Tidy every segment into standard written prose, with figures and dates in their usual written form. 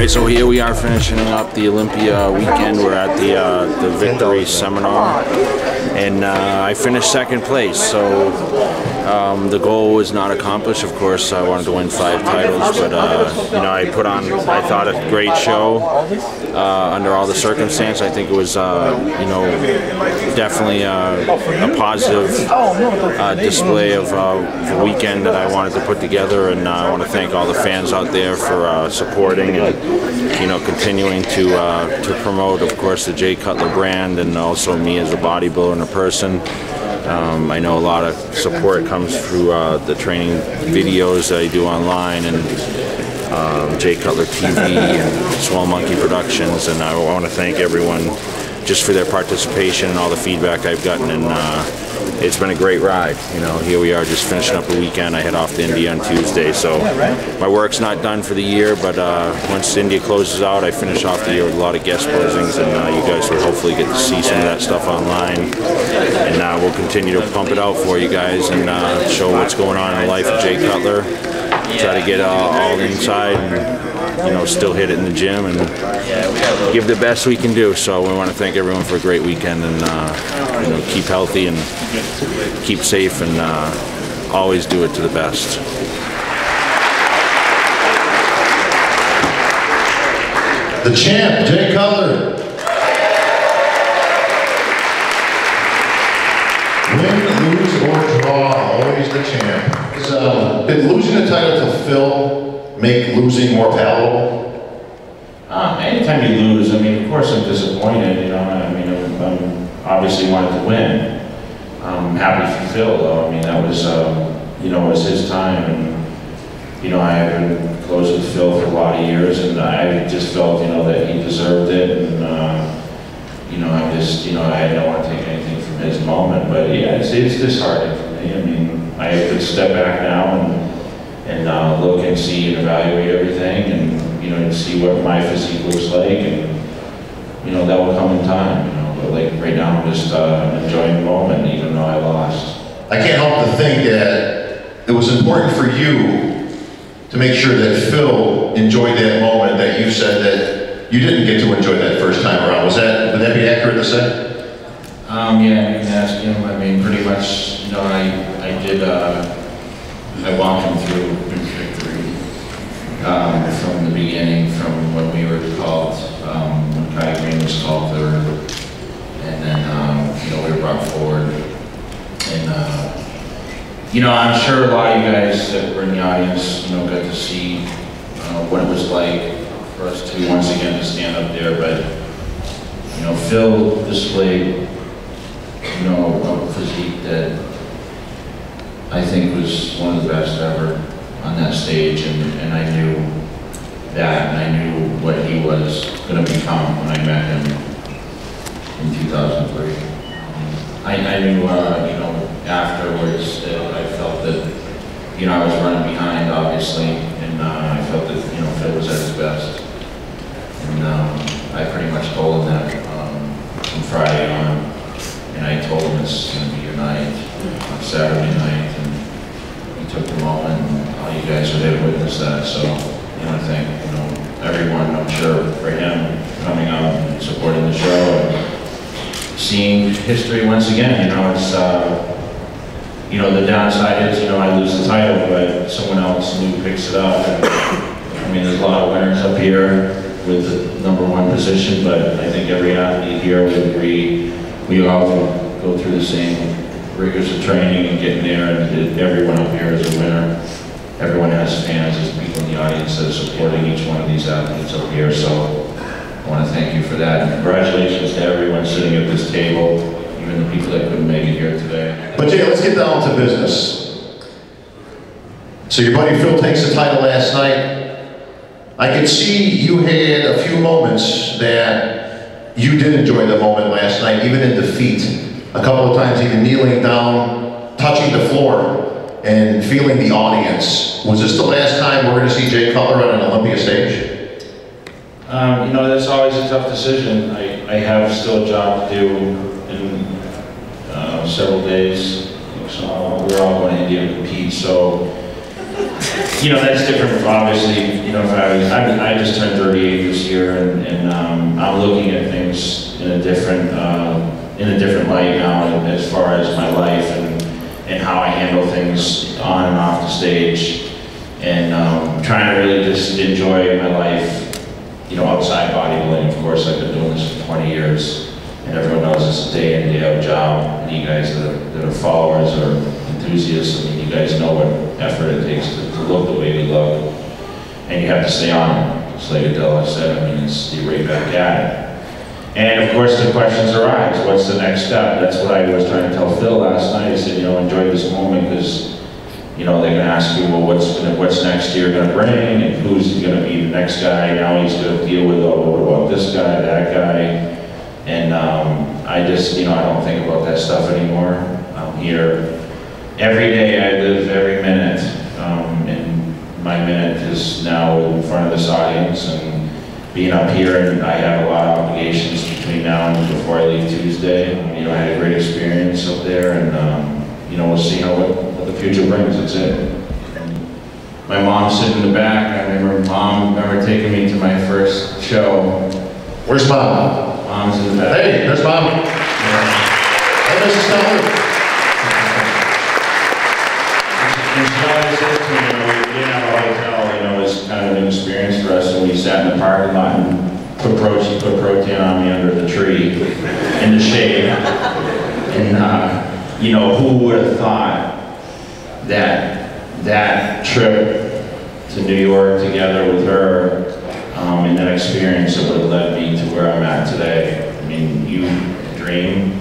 Okay, so here we are finishing up the Olympia weekend. We're at the Victory Seminar, and I finished second place. So the goal was not accomplished. Of course, I wanted to win 5 titles, but you know, I put on, I thought, a great show under all the circumstances. I think it was, you know, definitely a positive display of the weekend that I wanted to put together, and I want to thank all the fans out there for supporting and, you know, continuing to promote, of course, the JayCutler brand, and also me as a bodybuilder and a person. I know a lot of support comes through the training videos that I do online, and JayCutlerTV and Swell Monkey Productions, and I want to thank everyone just for their participation and all the feedback I've gotten, and it's been a great ride. You know, here we are just finishing up the weekend. I head off to India on Tuesday, so my work's not done for the year, but once India closes out, I finish off the year with a lot of guest posings, and you guys will hopefully get to see some of that stuff online, and we'll continue to pump it out for you guys and show what's going on in the life of JayCutler. Try to get all inside and, you know, still hit it in the gym and give the best we can do. So we want to thank everyone for a great weekend, and you know, keep healthy and keep safe, and always do it to the best. The champ, JayCutler. Win, lose, or draw, always the champ. Did losing the title to Phil make losing more palatable? Anytime you lose, I mean, of course I'm disappointed, you know. I mean, I'm obviously wanted to win. I'm happy for Phil, though. I mean, that was, you know, it was his time, and, you know, I have been close with Phil for a lot of years, and I just felt, you know, that he deserved it, and, you know, I just, you know, I don't want to take anything from his moment, but yeah, it's disheartening for me. I mean, I have to step back now and look and see and evaluate everything, and, you know, and see what my physique looks like, and, you know, that will come in time, you know. But like right now, I'm just enjoying the moment, even though I lost. I can't help to think that it was important for you to make sure that Phil enjoyed that moment that you said that you didn't get to enjoy that first time around. Would that be accurate to say? Yeah, you can ask him. I mean, pretty much, you know, I did, I walked him through victory from the beginning, from when we were called, when Kai Green was called third, and then, you know, we were brought forward. And, you know, I'm sure a lot of you guys that were in the audience, you know, got to see what it was like for us to once again to stand up there, but, you know, Phil displayed, you know, a physique that I think was one of the best ever on that stage, and I knew that, and I knew what he was going to become when I met him in 2003. I knew, you know, afterwards that I felt that, you know, I was running behind, obviously, and I felt that, you know, Phil was at his best. And I pretty much told him that from Friday on, and I told him it's going to be your night, on Saturday night, and he took the moment, and all you guys were there to witness that. So I want to thank, you know, everyone, I'm sure, for him coming out and supporting the show, and seeing history once again. You know, it's, you know, the downside is, you know, I lose the title, but someone else new picks it up. And, I mean, there's a lot of winners up here with the #1 position, but I think every athlete here would agree we all go through the same rigors of training and getting there, and everyone up here is a winner. Everyone has fans, there's people in the audience that are supporting each one of these athletes up here, so I want to thank you for that, and congratulations to everyone sitting at this table, even the people that couldn't make it here today. But Jay, let's get down to business. So your buddy Phil takes the title last night. I could see you had a few moments that you did enjoy the moment last night, even in defeat. A couple of times even kneeling down, touching the floor, and feeling the audience. Was this the last time we're going to see JayCutler on an Olympia stage? You know, that's always a tough decision. I have still a job to do in several days. So we're all going to India to compete. So, you know, that's different from obviously, you know, if I just turned 38 year, and I'm looking at things in a different light now as far as my life and how I handle things on and off the stage, and trying to really just enjoy my life, outside bodybuilding. Of course, I've been doing this for 20 years, and everyone knows it's a day in, day out job. And you guys that are followers or enthusiasts, I mean, you guys know what effort it takes to look the way we look, and you have to stay on it. Just like Adela said, I mean, you're right back at it. And of course, the questions arise. What's the next step? That's what I was trying to tell Phil last night. I said, enjoy this moment, because they're going to ask you, well, what's next year going to bring, and who's going to be the next guy? Now he's going to deal with, oh, what about this guy, that guy? And I just, I don't think about that stuff anymore. I'm here every day. I live every minute, and my minute is now in front of this audience and being up here. And I have a lot of obligations between now and before I leave Tuesday. I had a great experience up there, and we'll see what the future brings. That's it. My mom's sitting in the back. I remember taking me to my first show. Where's Mom? Mom's in the back. Hey, there's Mom. Yeah. Hey, Mrs. Cutler. And she always said to me, we didn't have a hotel, it was kind of an experience for us, and we sat in the parking lot and put protein on me under the tree in the shade. And who would have thought that trip to New York together with her, and that experience that would have led me to where I'm at today. I mean, you dream,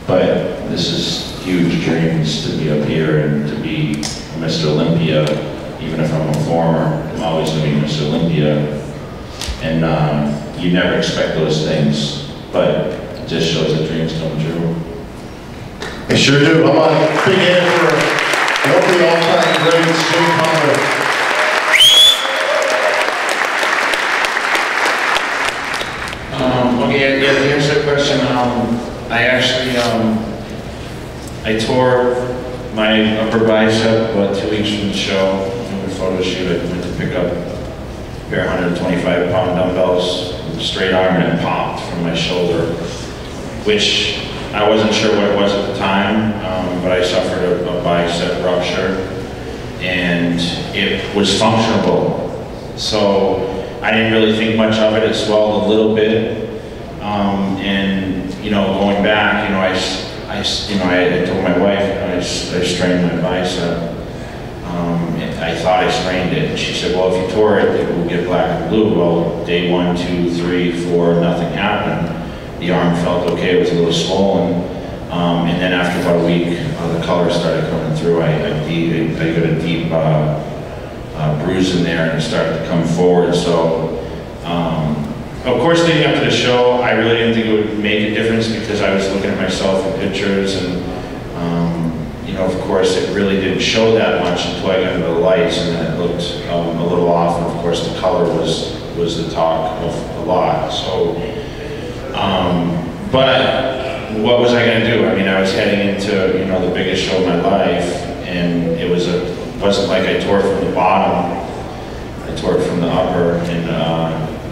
but this is huge dreams to be up here and to be Mr. Olympia. Even if I'm a former, I'm always going to be Mr. Olympia. And you never expect those things, but it just shows that dreams come true. They sure do. How about a big hand for one of the all-time greats, JayCutler. Okay, to answer that question, I actually, I tore my upper bicep about 2 weeks from the show. In the photo shoot, I went to pick up a pair of 125-pound dumbbells with a straight arm, and it popped from my shoulder, which I wasn't sure what it was at the time, but I suffered a bicep rupture, and it was functional. So I didn't really think much of it. It swelled a little bit, and going back, I told my wife, I strained my bicep. And I thought I strained it, and she said, well, if you tore it, it will get black and blue. Well, day 1, 2, 3, 4, nothing happened. The arm felt okay, it was a little swollen. And then after about a week, the color started coming through. I got a deep bruise in there, and it started to come forward. So, of course, leading up to the show, I really didn't think it would make a difference, because I was looking at myself in pictures, and of course, it really didn't show that much until I got into the lights, and then it looked a little off. And of course, the color was the talk of a lot. So, but what was I going to do? I mean, I was heading into the biggest show of my life, and it wasn't like I tore it from the bottom. I tore it from the upper, and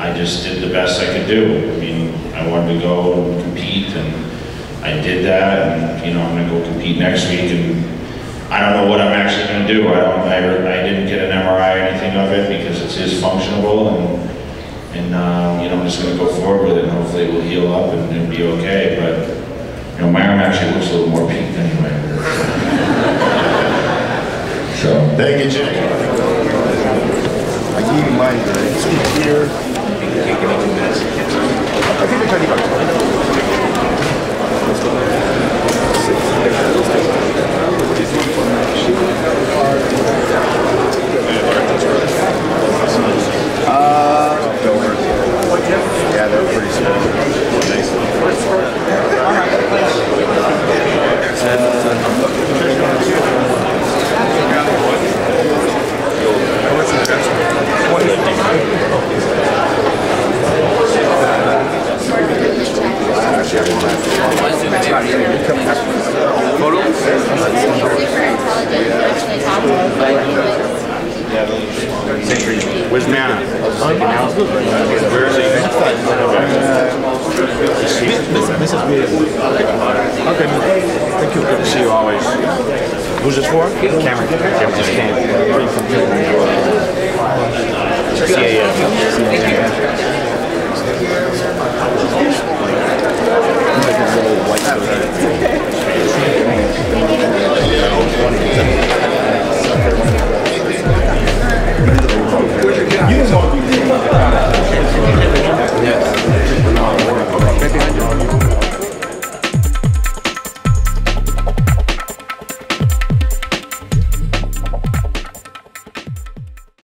I just did the best I could do. I mean, I wanted to go and compete, and I did that, and I'm going to go compete next week, and I don't know what I'm actually going to do. I didn't get an MRI or anything of it, because it is functional, and I'm just going to go forward with it, and hopefully it will heal up and be okay. But my arm actually looks a little more peaked anyway. So thank you, Jay. I give you mine here. I think it's yeah, they're pretty small. Nice. Where's Nana? Where is he? Okay, thank you. Good to see you always. Who's this for? Cameron. Cameron just came. Yeah.